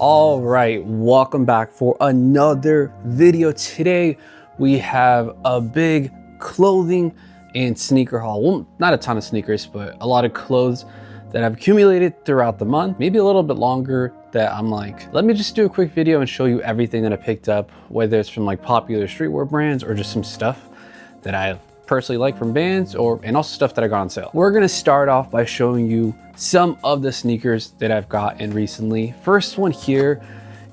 All right, welcome back for another video. Today we have a big clothing and sneaker haul. Well, not a ton of sneakers, but a lot of clothes that I've accumulated throughout the month, maybe a little bit longer, that I'm like, let me just do a quick video and show you everything that I picked up, whether it's from like popular streetwear brands or just some stuff that I personally like from bands, and also stuff that I got on sale. We're gonna start off by showing you some of the sneakers that I've gotten recently. First one here,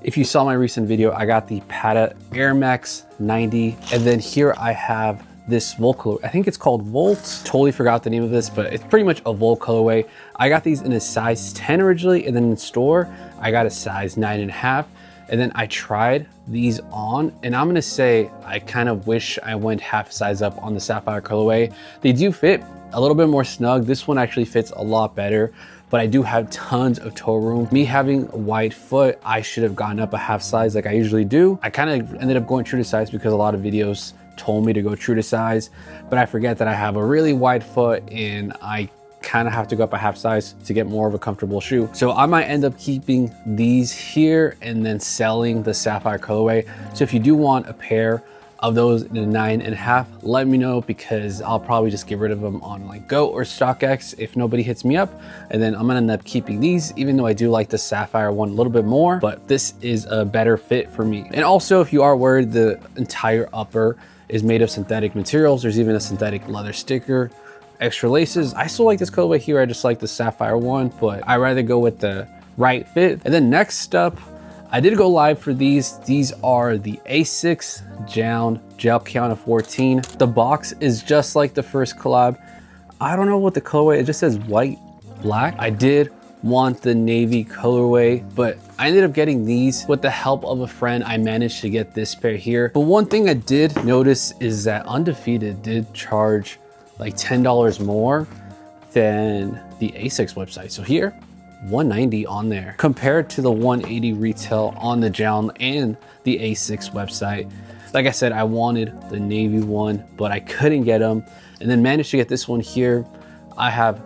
if you saw my recent video, I got the Patta Air Max 90, and then here I have this Volt colorway. I think it's called Volt. Totally forgot the name of this, but it's pretty much a Volt colorway. I got these in a size 10 originally, and then in store, I got a size 9.5. And then I tried these on, and I'm gonna say, I kind of wish I went half a size up on the Sapphire colorway. They do fit a little bit more snug. This one actually fits a lot better, but I do have tons of toe room. Me having a wide foot, I should have gone up a half size like I usually do. I kind of ended up going true to size because a lot of videos told me to go true to size, but I forget that I have a really wide foot and I kind of have to go up a half size to get more of a comfortable shoe. So I might end up keeping these here and then selling the Sapphire colorway. So if you do want a pair of those in a 9.5, let me know, because I'll probably just get rid of them on like Go or StockX if nobody hits me up. And then I'm gonna end up keeping these, even though I do like the Sapphire one a little bit more, but this is a better fit for me. And also, if you are worried the entire upper is made of synthetic materials, there's even a synthetic leather sticker, extra laces. I still like this colorway here. I just like the Sapphire one, but I rather go with the right fit. And then next up, I did go live for these. These are the Asics Jjjjound Gel Count of 14. The box is just like the first collab. I don't know what the colorway, it just says white, black. I did want the navy colorway, but I ended up getting these with the help of a friend. I managed to get this pair here. But one thing I did notice is that Undefeated did charge like $10 more than the Asics website. So here, $190 on there compared to the $180 retail on the Jjjjound and the Asics website. Like I said, I wanted the navy one, but I couldn't get them, and then managed to get this one here. I have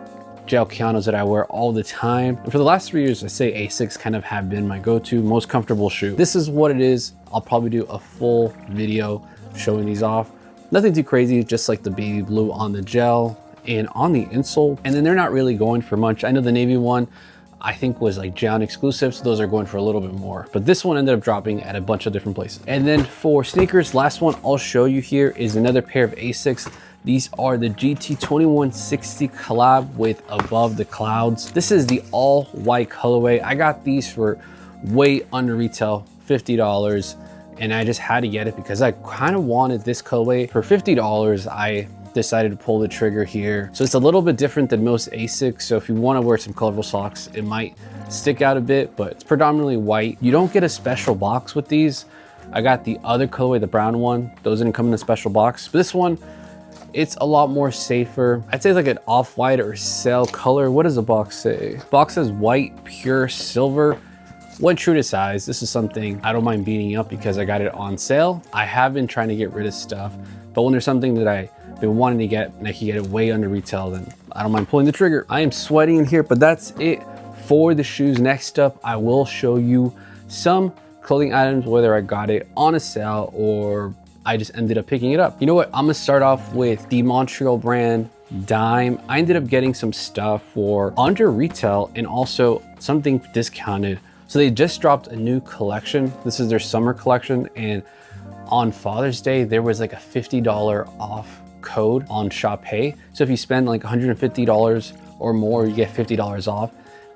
gel Kianos that I wear all the time. And for the last 3 years, I say Asics kind of have been my go-to, most comfortable shoe. This is what it is. I'll probably do a full video showing these off. Nothing too crazy, just like the baby blue on the gel and on the insole. And then they're not really going for much. I know the navy one, I think was like Jjjjound exclusive, so those are going for a little bit more. But this one ended up dropping at a bunch of different places. And then for sneakers, last one I'll show you here is another pair of Asics. These are the GT2160 collab with Above the Clouds. This is the all white colorway. I got these for way under retail, $50. And I just had to get it because I kind of wanted this colorway. For $50, I decided to pull the trigger here. So it's a little bit different than most Asics. So if you want to wear some colorful socks, it might stick out a bit, but it's predominantly white. You don't get a special box with these. I got the other colorway, the brown one. Those didn't come in a special box. But this one, it's a lot more safer. I'd say it's like an off-white or sail color. What does the box say? Box says white, pure silver. Went true to size. This is something I don't mind beating up because I got it on sale. I have been trying to get rid of stuff, but when there's something that I've been wanting to get and I can get it way under retail, then I don't mind pulling the trigger. I am sweating in here, but that's it for the shoes. Next up, I will show you some clothing items, whether I got it on a sale or I just ended up picking it up. You know what? I'm gonna start off with the Montreal brand Dime. I ended up getting some stuff for under retail and also something discounted. So they just dropped a new collection. This is their summer collection, and on Father's Day, there was like a $50 off code on Shop Pay. So if you spend like $150 or more, you get $50 off.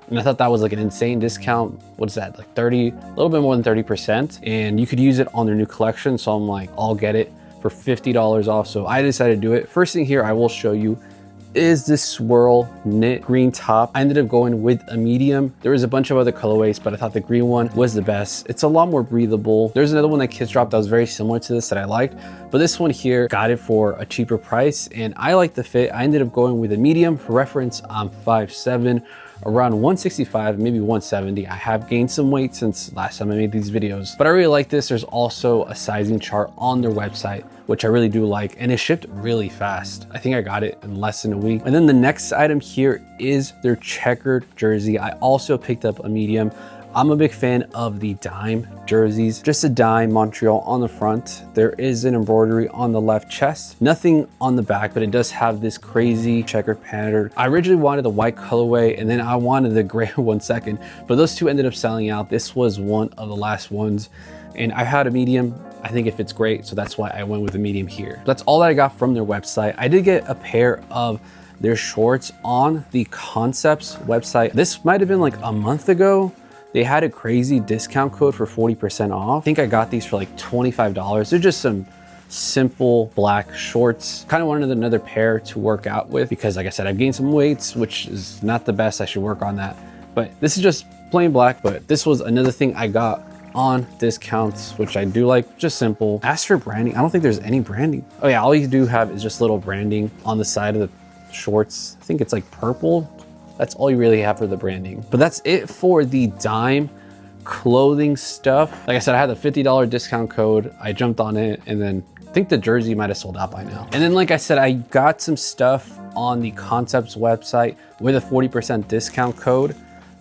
And I thought that was like an insane discount. What is that, like 30, a little bit more than 30%. And you could use it on their new collection. So I'm like, I'll get it for $50 off. So I decided to do it. First thing here I will show you is this swirl knit green top. I ended up going with a medium. There was a bunch of other colorways, but I thought the green one was the best. It's a lot more breathable. There's another one that Kids dropped that was very similar to this that I liked, but this one here got it for a cheaper price, and I like the fit. I ended up going with a medium. For reference, I'm 5'7", around 165, maybe 170. I have gained some weight since last time I made these videos, but I really like this. There's also a sizing chart on their website, which I really do like, and it shipped really fast. I think I got it in less than a week. And then the next item here is their checkered jersey. I also picked up a medium. I'm a big fan of the dime jerseys. Just a dime Montreal on the front. There is an embroidery on the left chest. Nothing on the back, but it does have this crazy checkered pattern. I originally wanted the white colorway and then I wanted the gray one second, but those two ended up selling out. This was one of the last ones and I had a medium. I think it fits great, so that's why I went with the medium here. That's all that I got from their website. I did get a pair of their shorts on the Concepts website. This might have been like a month ago. They had a crazy discount code for 40% off. I think I got these for like $25. They're just some simple black shorts. Kind of wanted another pair to work out with because like I said, I've gained some weights, which is not the best. I should work on that. But this is just plain black, but this was another thing I got on discounts, which I do like, just simple. As for branding, I don't think there's any branding. Oh yeah, all you do have is just little branding on the side of the shorts. I think it's like purple. That's all you really have for the branding. But that's it for the dime clothing stuff. Like I said, I had the $50 discount code. I jumped on it and then I think the jersey might have sold out by now. And then like I said, I got some stuff on the Concepts website with a 40% discount code.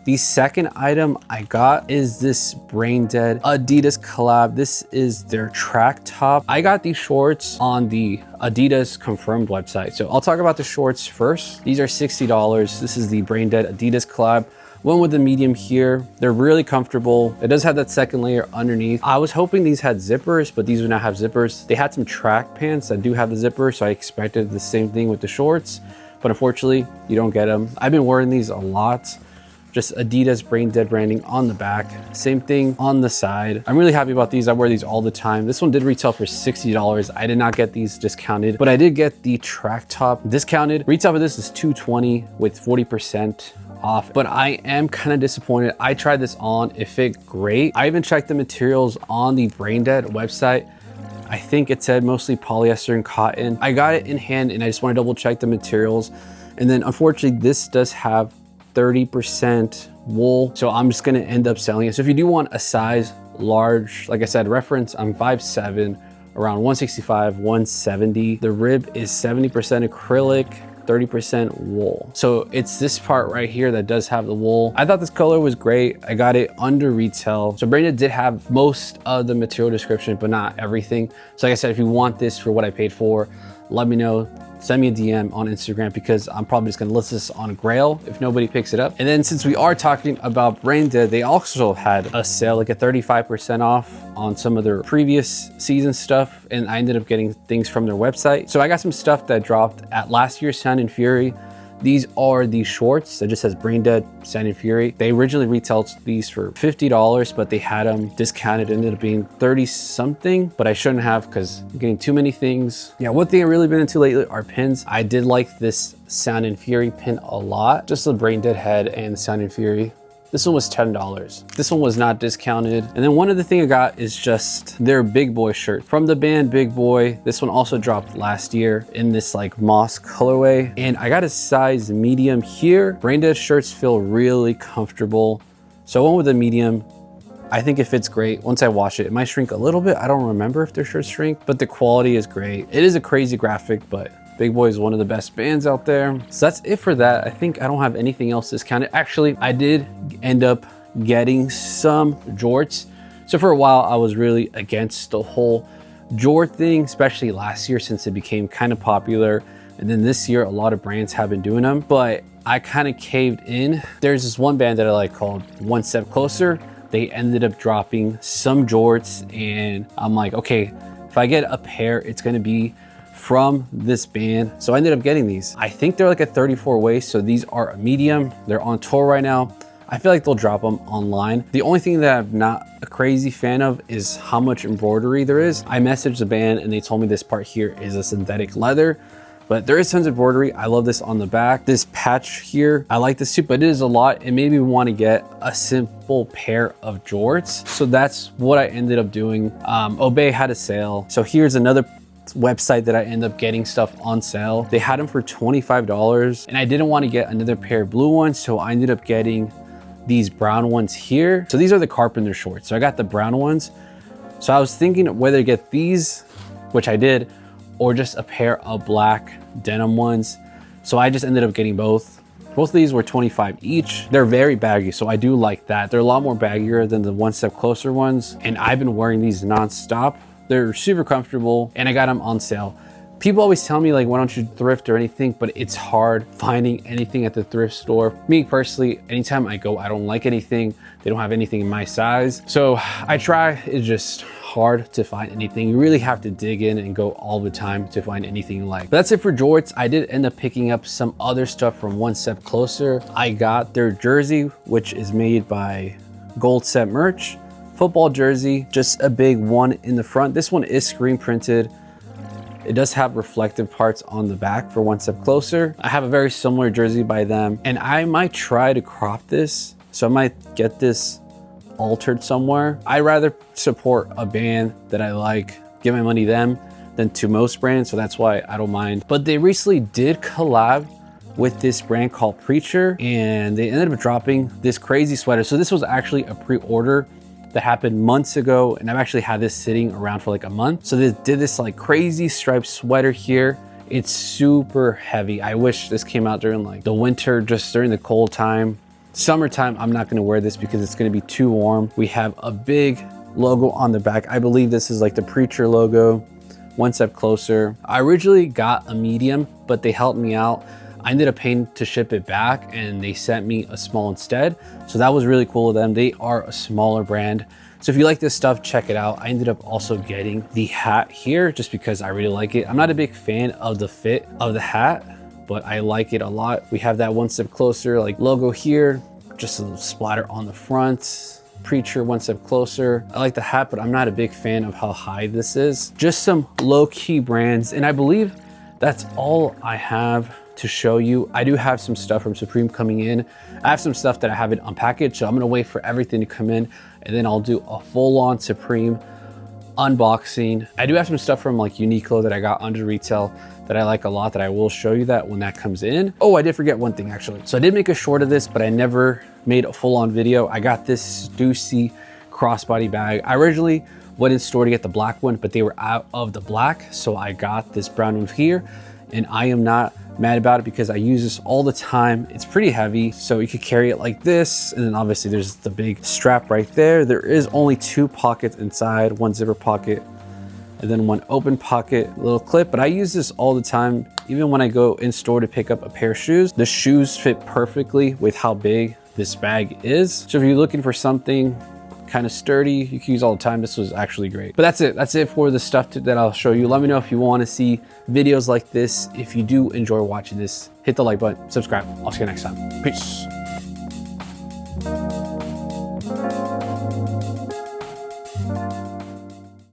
The second item I got is this Braindead Adidas collab. This is their track top. I got these shorts on the Adidas confirmed website. So I'll talk about the shorts first. These are $60. This is the Braindead Adidas collab. One with the medium here. They're really comfortable. It does have that second layer underneath. I was hoping these had zippers, but these do not have zippers. They had some track pants that do have the zipper, so I expected the same thing with the shorts, but unfortunately, you don't get them. I've been wearing these a lot. Just Adidas Braindead branding on the back. Same thing on the side. I'm really happy about these. I wear these all the time. This one did retail for $60. I did not get these discounted, but I did get the track top discounted. Retail for this is $220 with 40% off, but I am kind of disappointed. I tried this on, it fit great. I even checked the materials on the Braindead website. I think it said mostly polyester and cotton. I got it in hand and I just want to double check the materials. And then unfortunately, this does have 30% wool, so I'm just gonna end up selling it. So if you do want a size large, like I said, reference, I'm 5'7", around 165, 170. The rib is 70% acrylic, 30% wool. So it's this part right here that does have the wool. I thought this color was great. I got it under retail. So Braindead did have most of the material description, but not everything. So like I said, if you want this for what I paid for, let me know. Send me a DM on Instagram because I'm probably just gonna list this on Grail if nobody picks it up. And then since we are talking about Braindead, they also had a sale, like a 35% off on some of their previous season stuff. And I ended up getting things from their website. So I got some stuff that dropped at last year's Sound and Fury. These are the shorts that just says Braindead Sound and Fury. They originally retailed these for $50, but they had them discounted. It ended up being 30 something, but I shouldn't have because I'm getting too many things. Yeah, one thing I've really been into lately are pins. I did like this Sound and Fury pin a lot. Just the Braindead head and Sound and Fury. This one was $10. This one was not discounted. And then one other thing I got is just their Big Boy shirt from the band Big Boy. This one also dropped last year in this like moss colorway. And I got a size medium here. Braindead shirts feel really comfortable. So I went with a medium. I think it fits great. Once I wash it, it might shrink a little bit. I don't remember if their shirts shrink, but the quality is great. It is a crazy graphic, but Big Boy is one of the best bands out there. So that's it for that. I think I don't have anything else discounted. Actually, I did end up getting some jorts. So for a while, I was really against the whole jort thing, especially last year since it became kind of popular. And then this year, a lot of brands have been doing them, but I kind of caved in. There's this one band that I like called One Step Closer. They ended up dropping some jorts and I'm like, okay, if I get a pair, it's gonna be from this band. So I ended up getting these. I think they're like a 34 waist. So these are a medium. They're on tour right now. I feel like they'll drop them online. The only thing that I'm not a crazy fan of is how much embroidery there is. I messaged the band and they told me this part here is a synthetic leather, but there is tons of embroidery. I love this on the back. This patch here, I like this too, but it is a lot. It made me want to get a simple pair of jorts. So that's what I ended up doing. Obey had a sale. So here's another website that I end up getting stuff on sale. They had them for $25 and I didn't want to get another pair of blue ones. So I ended up getting these brown ones here. So these are the carpenter shorts. So I got the brown ones. So I was thinking whether to get these, which I did, or just a pair of black denim ones. So I just ended up getting both. Both of these were 25 each. They're very baggy, so I do like that. They're a lot more baggier than the One Step Closer ones, and I've been wearing these non-stop. They're super comfortable, and I got them on sale. People always tell me like, why don't you thrift or anything, but it's hard finding anything at the thrift store. Me personally, anytime I go, I don't like anything. They don't have anything in my size. So I try, it's just hard to find anything. You really have to dig in and go all the time to find anything you like. But that's it for Jorts. I did end up picking up some other stuff from One Step Closer. I got their jersey, which is made by Gold Set Merch. Football jersey, just a big one in the front. This one is screen printed. It does have reflective parts on the back for One Step Closer. I have a very similar jersey by them, and I might try to crop this. So I might get this altered somewhere. I rather support a band that I like, give my money to them than to most brands. So that's why I don't mind. But they recently did collab with this brand called Preacher, and they ended up dropping this crazy sweater. So this was actually a pre-order that happened months ago, and I've actually had this sitting around for like a month. So they did this like crazy striped sweater here. It's super heavy. I wish this came out during like the winter, just during the cold time. Summertime, I'm not gonna wear this because it's gonna be too warm. We have a big logo on the back. I believe this is like the Preacher logo, One Step Closer. I originally got a medium, but they helped me out. I ended up paying to ship it back, and they sent me a small instead. So that was really cool of them. They are a smaller brand. So if you like this stuff, check it out. I ended up also getting the hat here just because I really like it. I'm not a big fan of the fit of the hat, but I like it a lot. We have that One Step Closer like logo here, just a little splatter on the front. Preacher, One Step Closer. I like the hat, but I'm not a big fan of how high this is. Just some low-key brands, and I believe that's all I have to show you. I do have some stuff from Supreme coming in. I have some stuff that I haven't unpackaged, so I'm gonna wait for everything to come in, and then I'll do a full-on Supreme unboxing. I do have some stuff from like Uniqlo that I got under retail that I like a lot, that I will show you that when that comes in. Oh, I did forget one thing actually. So I did make a short of this, but I never made a full-on video. I got this Stussy crossbody bag. I originally went in store to get the black one, but they were out of the black, so I got this brown one here, and I am not mad about it because I use this all the time. It's pretty heavy, so you could carry it like this, and then obviously there's the big strap right there. There is only 2 pockets inside, one zipper pocket and then one open pocket little clip, but I use this all the time. Even when I go in store to pick up a pair of shoes, the shoes fit perfectly with how big this bag is. So if you're looking for something kind of sturdy, you can use all the time, this was actually great. But that's it for the stuff that I'll show you. Let me know if you want to see videos like this. If you do enjoy watching this, hit the like button, subscribe. I'll see you next time. Peace.